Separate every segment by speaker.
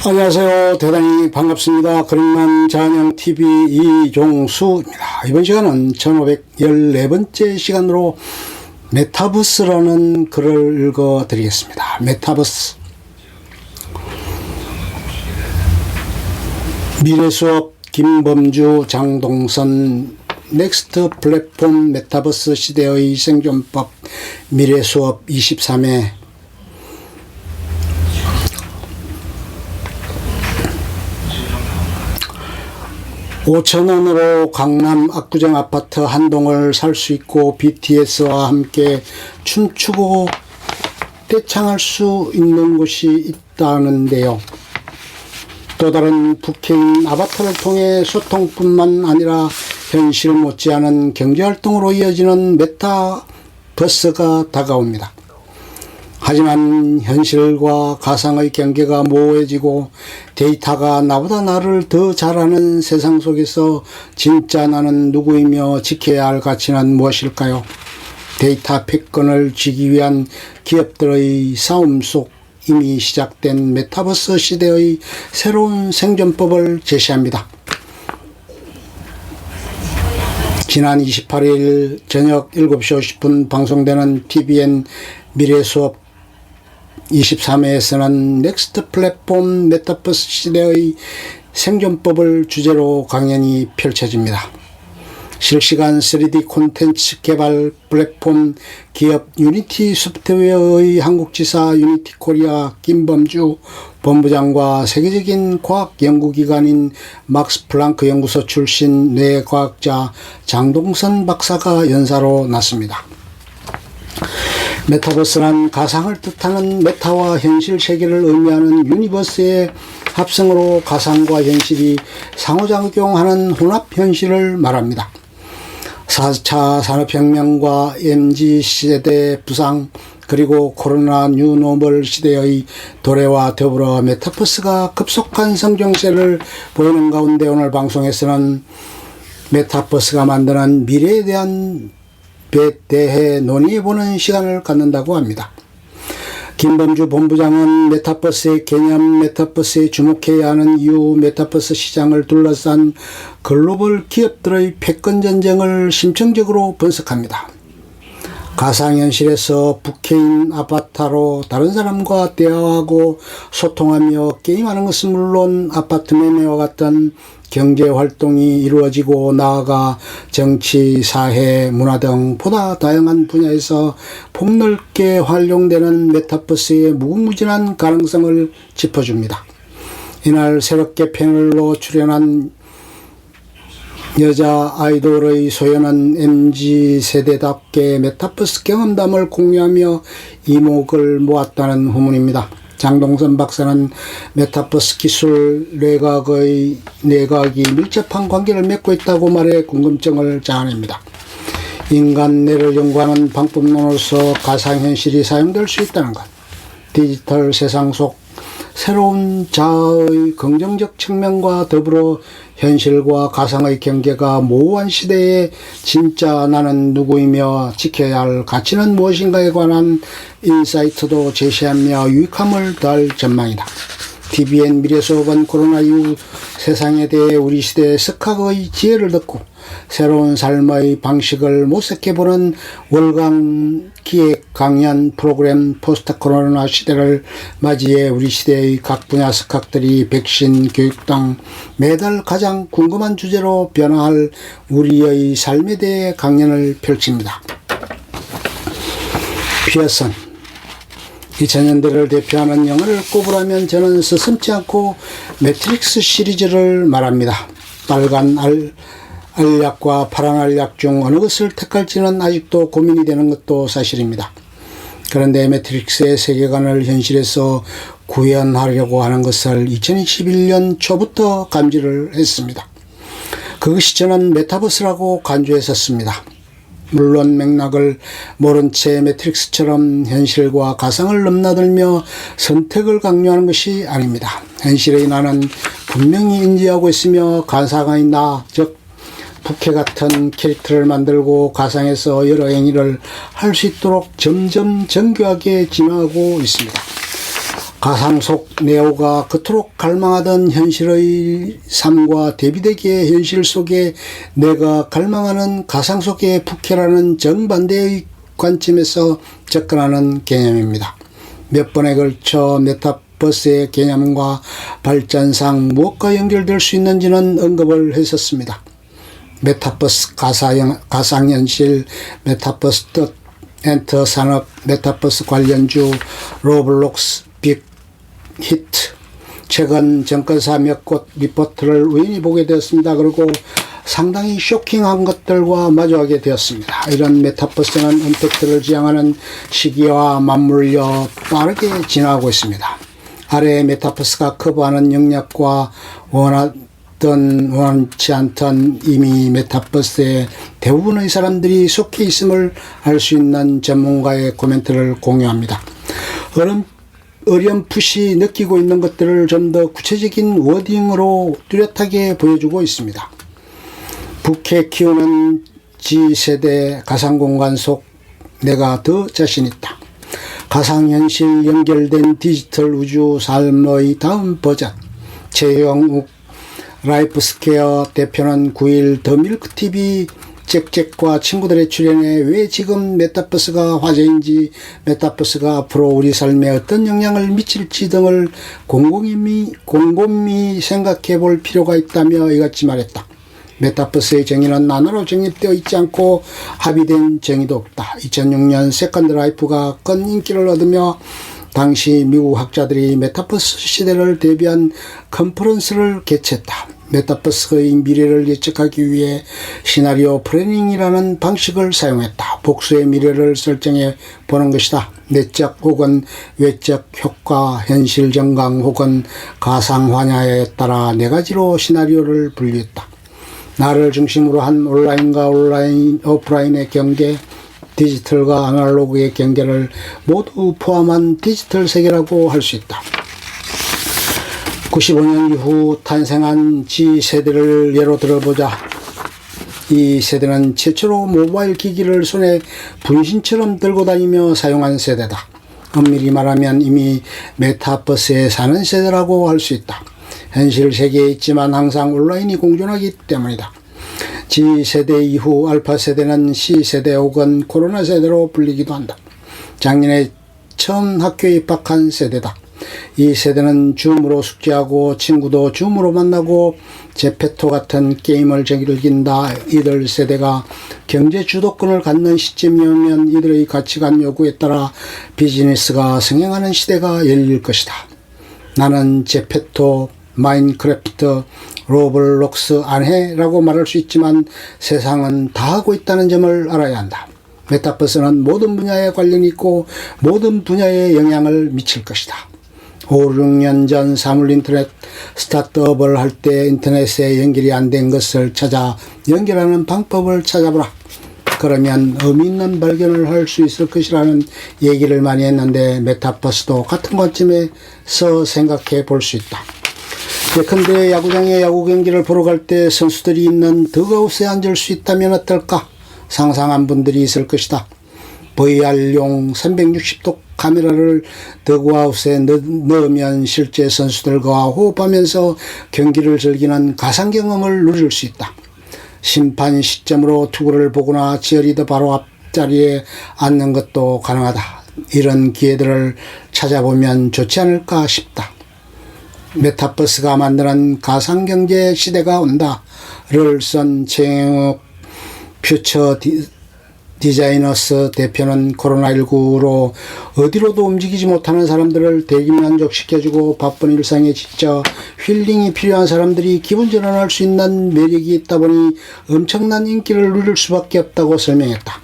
Speaker 1: 안녕하세요. 대단히 반갑습니다. 그림만 잔영TV 이종수입니다. 이번 시간은 1514번째 시간으로 메타버스라는 글을 읽어드리겠습니다. 메타버스. 미래수업 김범주 장동선 넥스트 플랫폼 메타버스 시대의 생존법 미래수업 23회 5,000원으로 강남 압구정 아파트 한 동을 살 수 있고 BTS와 함께 춤추고 떼창할 수 있는 곳이 있다는데요. 또 다른 부캐인 아바타를 통해 소통뿐만 아니라 현실 못지않은 경제활동으로 이어지는 메타버스가 다가옵니다. 하지만 현실과 가상의 경계가 모호해지고 데이터가 나보다 나를 더 잘아는 세상 속에서 진짜 나는 누구이며 지켜야 할 가치는 무엇일까요? 데이터 패권을 쥐기 위한 기업들의 싸움 속 이미 시작된 메타버스 시대의 새로운 생존법을 제시합니다. 지난 28일 저녁 7시 50분 방송되는 TVN 미래수업 23회에서는 넥스트 플랫폼 메타버스 시대의 생존법을 주제로 강연이 펼쳐집니다. 실시간 3D 콘텐츠 개발 플랫폼 기업 유니티 소프트웨어의 한국지사 유니티 코리아 김범주 본부장과 세계적인 과학 연구기관인 막스 플랑크 연구소 출신 뇌과학자 장동선 박사가 연사로 났습니다. 메타버스란 가상을 뜻하는 메타와 현실 세계를 의미하는 유니버스의 합성으로 가상과 현실이 상호작용하는 혼합현실을 말합니다. 4차 산업혁명과 MZ세대 부상 그리고 코로나 뉴노멀 시대의 도래와 더불어 메타버스가 급속한 성장세를 보이는 가운데 오늘 방송에서는 메타버스가 만드는 미래에 대해 논의해보는 시간을 갖는다고 합니다. 김범주 본부장은 메타버스의 개념, 메타버스에 주목해야 하는 이유, 메타버스 시장을 둘러싼 글로벌 기업들의 패권 전쟁을 심층적으로 분석합니다. 가상현실에서 부캐인 아바타로 다른 사람과 대화하고 소통하며 게임하는 것은 물론 아파트 매매와 같은 경제활동이 이루어지고 나아가 정치, 사회, 문화 등 보다 다양한 분야에서 폭넓게 활용되는 메타버스의 무궁무진한 가능성을 짚어줍니다. 이날 새롭게 패널로 출연한 여자 아이돌의 소연은 MZ세대답게 메타버스 경험담을 공유하며 이목을 모았다는 후문입니다. 장동선 박사는 메타버스 기술 뇌과학이 밀접한 관계를 맺고 있다고 말해 궁금증을 자아냅니다. 인간 뇌를 연구하는 방법론으로서 가상현실이 사용될 수 있다는 것, 디지털 세상 속 새로운 자아의 긍정적 측면과 더불어 현실과 가상의 경계가 모호한 시대에 진짜 나는 누구이며 지켜야 할 가치는 무엇인가에 관한 인사이트도 제시하며 유익함을 더할 전망이다. TVN 미래수업은 코로나 이후 세상에 대해 우리 시대의 석학의 지혜를 듣고 새로운 삶의 방식을 모색해보는 월간 기획 강연 프로그램 포스트 코로나 시대를 맞이해 우리 시대의 각 분야 석학들이 백신, 교육 등 매달 가장 궁금한 주제로 변화할 우리의 삶에 대해 강연을 펼칩니다. 피어슨 2000년대를 대표하는 영화를 꼽으라면 저는 서슴지 않고 매트릭스 시리즈를 말합니다. 빨간 알약과 파란 알약 중 어느 것을 택할지는 아직도 고민이 되는 것도 사실입니다. 그런데 매트릭스의 세계관을 현실에서 구현하려고 하는 것을 2021년 초부터 감지를 했습니다. 그것이 저는 메타버스라고 간주했었습니다. 물론 맥락을 모른 채 매트릭스처럼 현실과 가상을 넘나들며 선택을 강요하는 것이 아닙니다. 현실의 나는 분명히 인지하고 있으며 가상의 나, 즉 부캐 같은 캐릭터를 만들고 가상에서 여러 행위를 할 수 있도록 점점 정교하게 진화하고 있습니다. 가상 속 네오가 그토록 갈망하던 현실의 삶과 대비되기에 현실 속에 내가 갈망하는 가상 속의 부캐라는 정반대의 관점에서 접근하는 개념입니다. 몇 번에 걸쳐 메타버스의 개념과 발전상 무엇과 연결될 수 있는지는 언급을 했었습니다. 메타버스 가상현실, 메타버스 엔터 산업, 메타버스 관련주, 로블록스, 빅히트, 최근 정권사 몇 곳 리포트를 우연히 보게 되었습니다. 그리고 상당히 쇼킹한 것들과 마주하게 되었습니다. 이런 메타버스는 언택트를 지향하는 시기와 맞물려 빠르게 진화하고 있습니다. 아래의 메타버스가 커버하는 영역과 원치 않던 이미 메타버스에 대부분의 사람들이 속해 있음을 알 수 있는 전문가의 코멘트를 공유합니다. 어렴풋이 느끼고 있는 것들을 좀 더 구체적인 워딩으로 뚜렷하게 보여주고 있습니다. 부캐 키우는 G세대 가상공간 속 내가 더 자신있다. 가상현실 연결된 디지털 우주 삶의 다음 버전. 최영욱 라이프스퀘어 대표는 9일 더밀크TV 잭잭과 친구들의 출연에 왜 지금 메타버스가 화제인지, 메타버스가 앞으로 우리 삶에 어떤 영향을 미칠지 등을 곰곰이 생각해 볼 필요가 있다며 이같이 말했다. 메타버스의 정의는 하나로 정립되어 있지 않고 합의된 정의도 없다. 2006년 세컨드 라이프가 큰 인기를 얻으며 당시 미국 학자들이 메타버스 시대를 대비한 컨퍼런스를 개최했다. 메타버스의 미래를 예측하기 위해 시나리오 플래닝이라는 방식을 사용했다. 복수의 미래를 설정해 보는 것이다. 내적 혹은 외적 효과, 현실 정강 혹은 가상 환야에 따라 네 가지로 시나리오를 분류했다. 나를 중심으로 한 온라인과 오프라인의 경계, 디지털과 아날로그의 경계를 모두 포함한 디지털 세계라고 할 수 있다. 95년 이후 탄생한 G세대를 예로 들어보자. 이 세대는 최초로 모바일 기기를 손에 분신처럼 들고 다니며 사용한 세대다. 엄밀히 말하면 이미 메타버스에 사는 세대라고 할 수 있다. 현실 세계에 있지만 항상 온라인이 공존하기 때문이다. G세대 이후 알파세대는 C세대 혹은 코로나 세대로 불리기도 한다. 작년에 처음 학교에 입학한 세대다. 이 세대는 줌으로 숙제하고 친구도 줌으로 만나고 제페토 같은 게임을 즐긴다. 이들 세대가 경제 주도권을 갖는 시점이면 이들의 가치관 요구에 따라 비즈니스가 성행하는 시대가 열릴 것이다. 나는 제페토, 마인크래프트, 로블록스 안 해? 라고 말할 수 있지만 세상은 다 하고 있다는 점을 알아야 한다. 메타버스는 모든 분야에 관련이 있고 모든 분야에 영향을 미칠 것이다. 5, 6년 전 사물 인터넷 스타트업을 할 때 인터넷에 연결이 안 된 것을 찾아 연결하는 방법을 찾아보라. 그러면 의미 있는 발견을 할 수 있을 것이라는 얘기를 많이 했는데 메타버스도 같은 관점에서 생각해 볼 수 있다. 예컨대 야구장에 야구 경기를 보러 갈 때 선수들이 있는 더그아웃에 앉을 수 있다면 어떨까? 상상한 분들이 있을 것이다. VR용 360도 카메라를 더그아웃에 넣으면 실제 선수들과 호흡하면서 경기를 즐기는 가상 경험을 누릴 수 있다. 심판 시점으로 투구를 보거나 치어리더 바로 앞자리에 앉는 것도 가능하다. 이런 기회들을 찾아보면 좋지 않을까 싶다. 메타버스가 만드는 가상경제 시대가 온다를 쓴 최영욱 퓨처 디자이너스 대표는 코로나19로 어디로도 움직이지 못하는 사람들을 대리만족시켜주고 바쁜 일상에 지쳐 힐링이 필요한 사람들이 기분 전환할 수 있는 매력이 있다 보니 엄청난 인기를 누릴 수밖에 없다고 설명했다.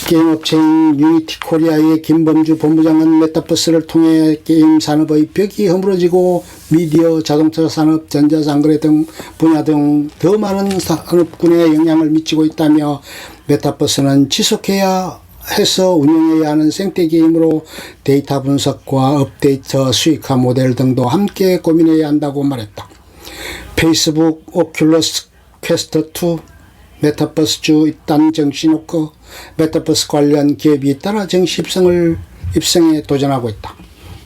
Speaker 1: 게임업체인 유니티 코리아의 김범주 본부장은 메타버스를 통해 게임 산업의 벽이 허물어지고 미디어, 자동차 산업, 전자상거래 등 분야 등 더 많은 산업군에 영향을 미치고 있다며 메타버스는 지속해야 해서 운영해야 하는 생태 게임으로 데이터 분석과 업데이터, 수익화 모델 등도 함께 고민해야 한다고 말했다. 페이스북, 오큘러스 퀘스트 2, 메타버스주 입단 정신놓고 메타버스 관련 기업이 따라 정시 입성에 도전하고 있다.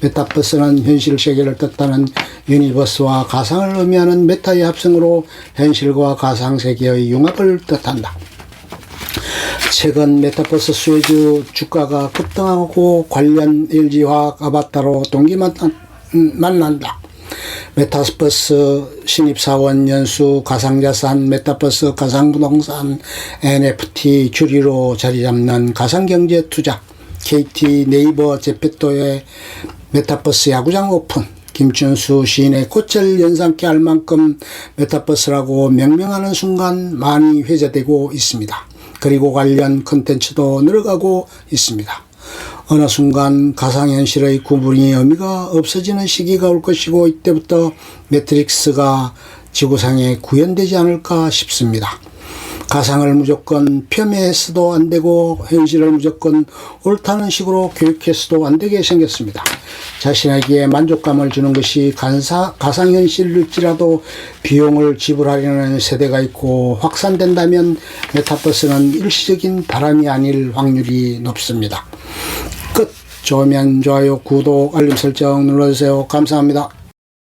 Speaker 1: 메타버스는 현실 세계를 뜻하는 유니버스와 가상을 의미하는 메타의 합성으로 현실과 가상 세계의 융합을 뜻한다. 최근 메타버스 수혜주 주가가 급등하고 관련 LG화학 아바타로 동기 만난다. 메타버스 신입사원 연수 가상자산 메타버스 가상부동산 NFT 주류로 자리잡는 가상경제 투자 KT 네이버 제페토의 메타버스 야구장 오픈 김춘수 시인의 꽃을 연상케 할 만큼 메타버스라고 명명하는 순간 많이 회자되고 있습니다. 그리고 관련 콘텐츠도 늘어가고 있습니다. 어느 순간 가상현실의 구분이 의미가 없어지는 시기가 올 것이고 이때부터 매트릭스가 지구상에 구현되지 않을까 싶습니다. 가상을 무조건 폄훼해서도 안 되고 현실을 무조건 옳다는 식으로 교육해서도 안 되게 생겼습니다. 자신에게 만족감을 주는 것이 가상현실일지라도 비용을 지불하려는 세대가 있고 확산된다면 메타버스는 일시적인 바람이 아닐 확률이 높습니다. 끝. 좋으면 좋아요, 구독, 알림 설정 눌러주세요. 감사합니다.